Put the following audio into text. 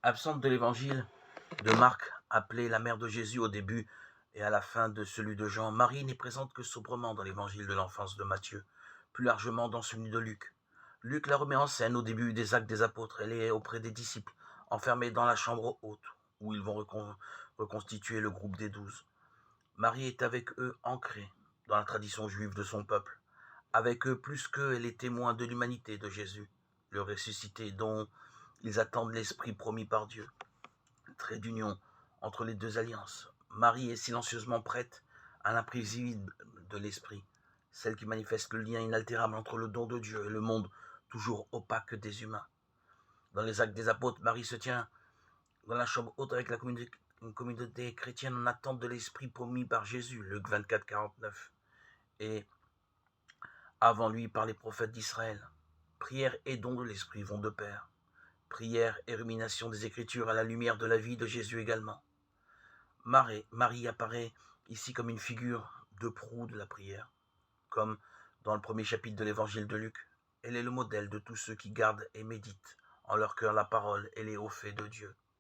Absente de l'évangile de Marc, appelée la mère de Jésus au début et à la fin de celui de Jean, Marie n'est présente que sobrement dans l'évangile de l'enfance de Matthieu, plus largement dans celui de Luc. Luc la remet en scène au début des Actes des Apôtres. Elle est auprès des disciples, enfermée dans la chambre haute, où ils vont reconstituer le groupe des 12. Marie est avec eux, ancrée dans la tradition juive de son peuple. Avec eux, plus qu'eux, elle est témoin de l'humanité de Jésus, le ressuscité, dont ils attendent l'esprit promis par Dieu. Trait d'union entre les deux alliances. Marie est silencieusement prête à l'imprévisible de l'esprit, celle qui manifeste le lien inaltérable entre le don de Dieu et le monde toujours opaque des humains. Dans les Actes des Apôtres, Marie se tient dans la chambre haute avec une communauté chrétienne en attente de l'esprit promis par Jésus, Luc 24, 49, et avant lui par les prophètes d'Israël. Prière et don de l'esprit vont de pair. Prière et rumination des Écritures à la lumière de la vie de Jésus également. Marie apparaît ici comme une figure de proue de la prière, comme dans le premier chapitre de l'évangile de Luc. Elle est le modèle de tous ceux qui gardent et méditent en leur cœur la parole et les hauts faits de Dieu.